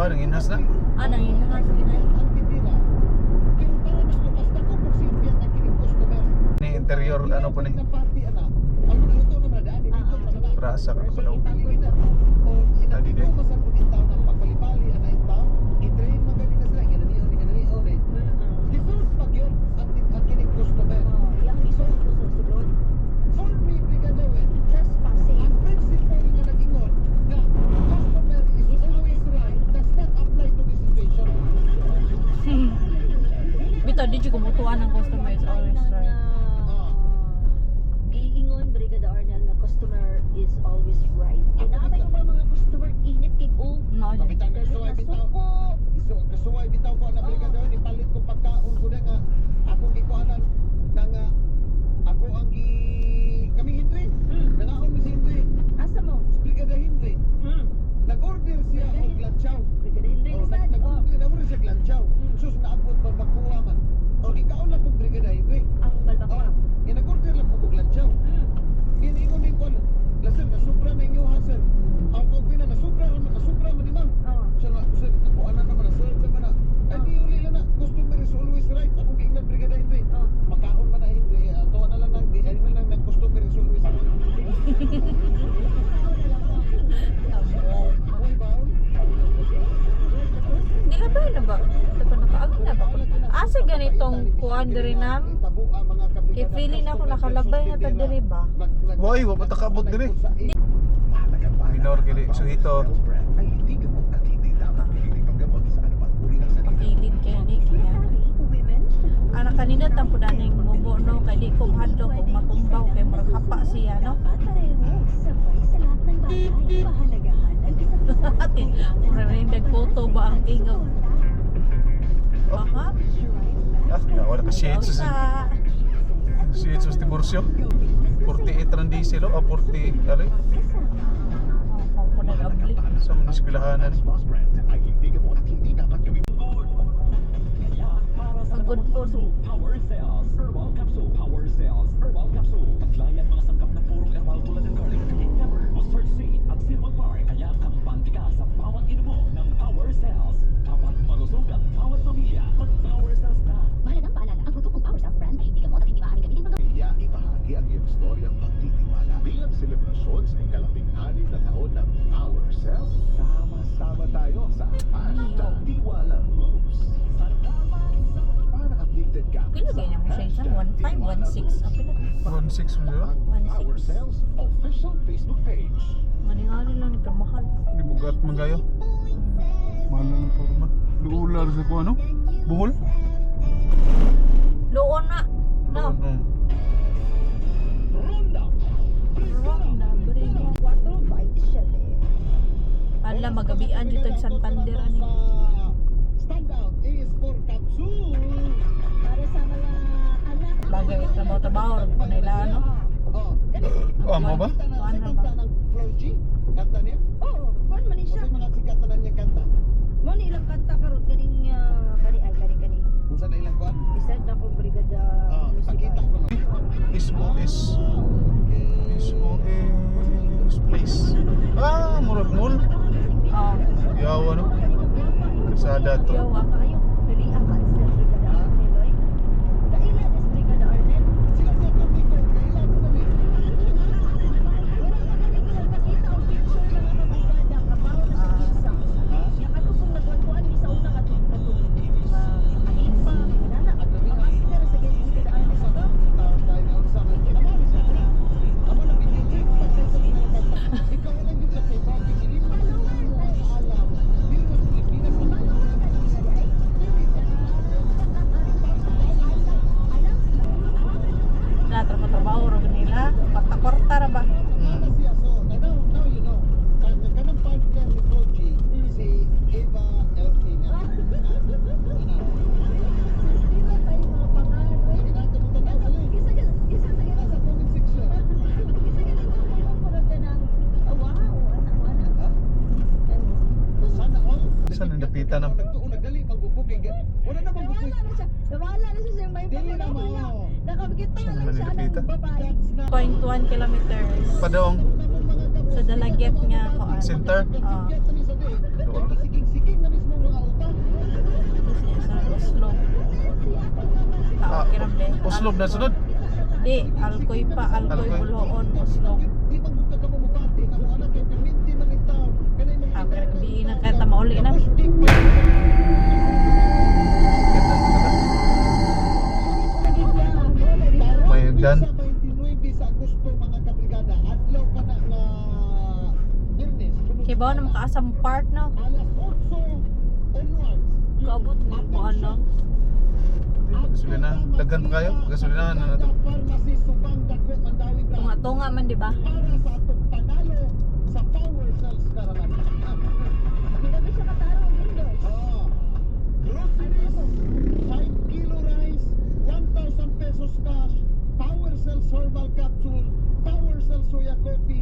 nanginas na. Nanginahas ginay. Ni interior ano po ni? Rasa ka pa daw. Tadi deh. Bito, di juga mutuan ng customer is always right. Giingon, Brigada Arnel, na customer is always right. Kaya yung ba mga customer init kay o? No, Dali na suko. Kasuway bitaw ko na Brigada ni palit ko pagkaon ko na nga akong gikuanan na nga ako ang kami Henry. Nanaon ni si Henry. Asa mo? Brigada Henry. Nag-order siya og lanchaw. Brigada Henry Oh, sad. nag-order siya og lanchaw. Sus naabot barbacoa man. So ikaon na pong Brigada Henry. Ang balbakwa. Nag-order lang po og lanchaw. Iniingon ni kon. Sir, nasubra na inyo ha sir. Ang kawin na nasubra man ni ma'am. Siya na, sir, nakuanan naman na sir naman na. Ay di uli lang na. Customer is always right. Akong giingnan Brigada Henry. Makaon man na Henry. Tuwa na lang di ay man lang ng customer is always right. Uy baon. Nilabay na ba? Ito pa nakaagi na ba? Asa ganitong kuan diri nam? Kay feeling ako nakalabay na ta diri ba? Boy, wa patakabot dire. Minor kili suhito. Pagilid kay ni kaya. Anak kanina tampo daning mubo no kay di ko hadlok og matumbaw kay murag hapa siya no. Sabay sa lahat ng bagay. Pahalagahan ang isang Atin, murag rin nagphoto ba ang tingog? Baka? Ah, wala ka shades. Shades sa Tiburcio. 48 ran diesel o 40 ali. Ako nag-abli. Sa mga eskwelahanan. Ang good food. Power Cells Herbal Capsule. Power Cells Herbal Capsule. Taglay at mga sangkap na purong herbal tulad ng garlic, pepper, mustard seed at cinnamon bark. Kaya kampante ka sa bawat inumo ng Power Cells. Dapat malusog ang bawat pamilya. Mag-Power Cells na. Mahalagang paalala, ang produktong Power Cells brand ay hindi gamot at hindi maaaring gamitin pang Iya ibahagi ang iyong storyang pagtitiwala bilang selebrasyon sa ikalabing-anim na taon ng Power Cells. Sama-sama tayo sa #Tiwala Moves. Para updated ka Pila ganyan mo siya isa? 1516. Ang pila? 16 mo yun? ang Power Cells official Facebook page. Maningali lang ni kamahal. Di bugat magayo. Mahal na ng forma. Luular sa ko ano? Buhol? Loon na. No. Ronda! Wrong na. Bariga. 4 bites siya eh. Ala, magabian dito sa Santander ani. Standout is for capsule. Para sa mga anak. Bagay trabaho ko nila ano. Oh, Oh, amo ba? kita na sa kanta ng Flow G. Kanta niya? Oo, kuan man ni Kasi siya. mga sikat na niya kanta. Mo ni ilang kanta karon kaning kani. Unsa na ilang kuan? Bisag na ko Brigada Pakita ko no. SOS place. Ah, murag mall. Oh. Yawa no. Sada to. Yawa. Kayo, dali ang cancer Brigada Arnel. Kaila des Brigada Arnel. Sila sa topic ko, kailan ko na ni. Wala pa kami nakita ang picture ng mga brigada kabaw na sa isa. Nakatupong nagwantuan ni sa una katupong. Kanin pa, nana. Ang master sa Brigada Arnel sa to. Dahil na sa akin. Naman sa akin. Amo na binigay ko pag sa kinakanta. Ikaw lang yung sa bakit hindi mo alam. Dili mo Pilipinas ang Trabaho ro nila. Kwarta-kwarta ra ba? siya. So, now you know. Kanang partner ni Floji, si Eva Elkin. Nasa comment section. Sana all. Saan ang napitan ng Nagtuon nagdali magbubukig. Wala na magbubukig. Nawala na siya may Dili na mo. nakabigit Saan na naman siya nilapita? ng babae. 0.1 kilometers Padaong sa Dalaget nga koan. center. Ah. Siging-siging na mismo. Uslog. Ah, Tao kirambe. Uslog na sunod. Di, Alcoy pa, Alcoy Alcoy. Buloon, Uslog. Di bang buka ka mo mabati nga mga anak kay perminti man ning tao. Kanay mga Ah, pero di na kaya mauli na. May hagdan. Sa 29 sa Agosto mga kabrigada, adlaw pa na nga Biyernes. Kaya ba na makaasam part no? Alas 8 onwards. Kaabot mo po ano? Gasolina. Daghan pa kayo? Gasolina na nato. Pharmacy Subang Dako Mandawi Branch. Tunga-tunga man di ba? Para sa atong panalo sa power cells karon. Hindi kami siya katarong Indoy. Groceries, 5 kilo rice, 1,000 pesos cash, power cells herbal capsule, power cells soya coffee,